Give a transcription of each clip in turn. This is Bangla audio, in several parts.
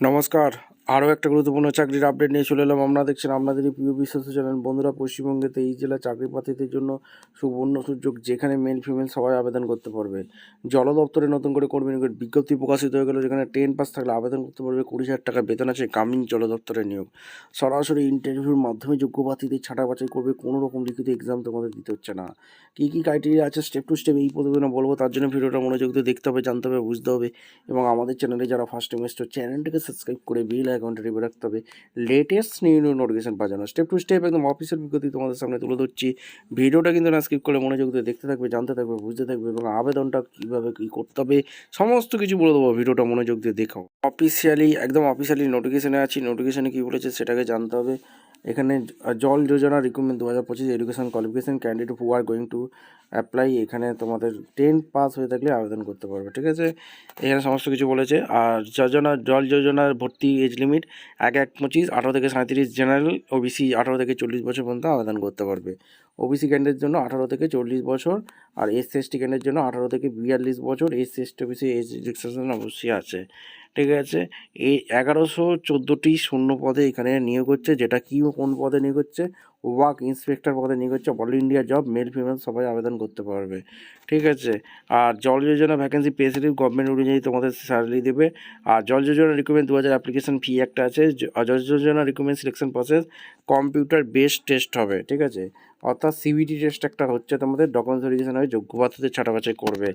নমস্কার। আরও একটা গুরুত্বপূর্ণ চাকরির আপডেট নিয়ে চলে এলাম। আপনারা দেখছেন আপনাদেরই প্রিয় বিশ্বস্ত চ্যানেল। বন্ধুরা, পশ্চিমবঙ্গে 23 জেলার চাকরি প্রার্থীদের জন্য সুবর্ণ সুযোগ, যেখানে মেল ফিমেল সবাই আবেদন করতে পারবে। জল দপ্তরে নতুন করে কর্মী নিয়োগের বিজ্ঞপ্তি প্রকাশিত হয়ে গেল, যেখানে 10 পাস থাকলে আবেদন করতে পারবে। 20,000 টাকা বেতন আছে। গ্রামীণ জল দপ্তরে নিয়োগ। সরাসরি ইন্টারভিউর মাধ্যমে যোগ্য প্রার্থীদের ছাঁটা বাছাই করবে। কোনো রকম লিখিত এক্সাম তোমাদের দিতে হচ্ছে না। কী কী ক্রাইটেরিয়া আছে স্টেপ টু স্টেপ এই প্রতিবেদনে বলবো। তার জন্য ভিডিওটা মনোযোগ দিয়ে দেখতে হবে, জানতে হবে, বুঝতে হবে। এবং আমাদের চ্যানেলে যারা ফার্স্ট টাইম এসেছে, চ্যানেলটাকে সাবস্ক্রাইব করে বেল আইকনটা টিপে রাখতে হবে লেটেস্ট নিউ নোটিফিকেশন পাওয়ার জন্য। স্টেপ টু স্টেপ একদম অফিসিয়াল বিজ্ঞপ্তি তোমাদের সামনে তুলে ধরছি। ভিডিওটা কিন্তু না স্কিপ করে মনোযোগ দিয়ে দেখতে থাকবে, জানতে থাকবে, বুঝতে থাকবে এবং আবেদনটা কীভাবে কী করতে হবে সমস্ত কিছু বলে দেবো। ভিডিওটা মনোযোগ দিয়ে দেখাও। একদম অফিসিয়ালি নোটিফিকেশনে আছি। নোটিফিকেশনে কী বলেছে সেটাকে জানতে হবে। এখানে Jal Yojana recruitment 2025 education qualification candidate who are going to apply. এখানে তোমাদের 10 পাস হয়ে থাকলে আবেদন করতে পারবে, ঠিক আছে। এখানে সমস্ত কিছু বলেছে। আর জল যোজনার ভর্তি এজ লিমিট 1/1/25, 18 থেকে 37 জেনারেল, ওবিসি 18 থেকে 40 বছর পর্যন্ত আবেদন করতে পারবে। ওবিসি ক্যান্ডিডেটের জন্য 18 থেকে 40 বছর, আর এসসি এসটি ক্যান্ডিডেটের জন্য 18 থেকে 42 বছর। SC ST OBC age relaxation অবশ্যই আছে, ঠিক আছে। এই 1114টি শূন্য পদে এখানে নিয়োগ হচ্ছে। যেটা কি কোন পদে নিয়োগ হচ্ছে? ওয়ার্ক ইন্সপেক্টর পদে নিয়োগ হচ্ছে। All India job, male female সবাই আবেদন করতে পারবে, ঠিক আছে। আর জল যোজনা ভ্যাকেন্সি পে স্লিপ গভর্নমেন্ট অনুযায়ী তোমাদের স্যালারি দেবে। আর জল যোজনা রিক্রুটমেন্ট 2000 অ্যাপ্লিকেশন ফি একটা আছে। Jal Yojana recruitment selection process computer based test হবে, ঠিক আছে। অর্থাৎ সিবিটি টেস্ট একটা হচ্ছে। তোমাদের ডকুমেন্টস ভেরিফিকেশন হবে, যোগ্য প্রার্থীদের ছাঁটাবাছাই করবে।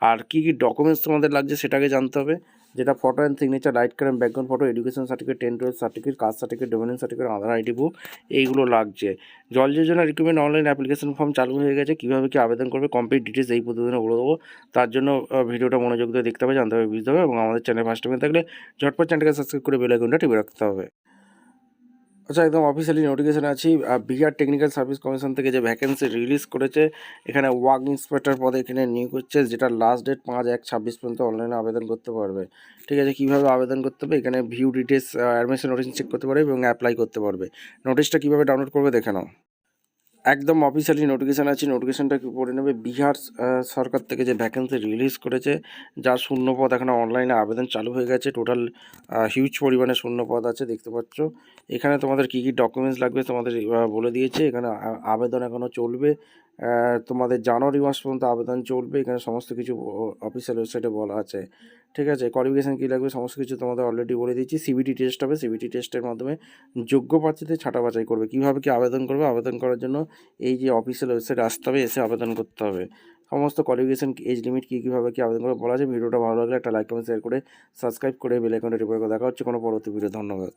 আর কী কী ডকুমেন্টস তোমাদের লাগছে সেটাকে জানতে হবে। যেটা photo and signature, light current background photo, education certificate, 10-12 certificate, caste certificate, domicile certificate, Aadhaar ID book, এইগুলো লাগছে। Jal Yojana recruitment online application form চালু হয়ে গেছে। কীভাবে কী আবেদন করবে কমপ্লিট ডিটেলস এই প্রতিবেদনে বলে দেবো। তার জন্য ভিডিওটা মনোযোগ দিয়ে দেখতে হবে, জানতে হবে, বুঝতে হবে এবং আমাদের চ্যানেল ফার্স্ট টাইম থাকলে ঝটপট চ্যানেলকে সাবস্ক্রাইব করে বেল আইকনটা টিপে রাখতে হবে। আচ্ছা, একদম অফিসিয়ালি নোটিফিকেশনে আছি। বিহার টেকনিক্যাল সার্ভিস কমিশন থেকে যে ভ্যাকেন্সি রিলিজ করেছে, এখানে ওয়ার্ক ইন্সপেক্টর পদে এখানে নিয়োগ হচ্ছে। যেটা লাস্ট ডেট 5/1/26 পর্যন্ত অনলাইনে আবেদন করতে পারবে, ঠিক আছে। কীভাবে আবেদন করতে হবে? এখানে view details, admission notice check করতে পারবে এবং অ্যাপ্লাই করতে পারবে। নোটিশটা কীভাবে ডাউনলোড করবে দেখে নাও। একদম অফিসিয়ালি নোটিফিকেশান আছে। নোটিফিকেশানটা কি পড়ে নেবে। বিহার সরকার থেকে যে ভ্যাকেন্সি রিলিজ করেছে, যার শূন্যপদ এখানে অনলাইনে আবেদন চালু হয়ে গেছে। টোটাল হিউজ পরিমাণে শূন্যপদ আছে, দেখতে পাচ্ছ। এখানে তোমাদের কী কী ডকুমেন্টস লাগবে তোমাদের বলে দিয়েছে। এখানে আবেদন এখনও চলবে। তোমাদের জানুয়ারি মাস পর্যন্ত আবেদন চলবে। এখানে সমস্ত কিছু অফিসিয়াল ওয়েবসাইটে বলা আছে, ঠিক আছে। কোয়ালিফিকেশান কী লাগবে সমস্ত কিছু তোমাদের অলরেডি বলে দিচ্ছি। সিবিটি টেস্ট হবে। সিবিটি টেস্টের মাধ্যমে যোগ্য প্রার্থীদের ছাঁটা বাছাই করবে। কীভাবে কী আবেদন করবে? আবেদন করার জন্য এই যে অফিসিয়াল ওয়েবসাইটে আসতে হবে, এসে আবেদন করতে হবে। সমস্ত কোয়ালিফিকেশান, এজ লিমিট কীভাবে কী আবেদন করবে বলা আছে। ভিডিওটা ভালো লাগলে একটা লাইক, কমেন্ট, শেয়ার করে সাবস্ক্রাইব করে বেল আইকনটা টিপে রাখো। দেখা হচ্ছে কোনো পরবর্তী ভিডিও। ধন্যবাদ।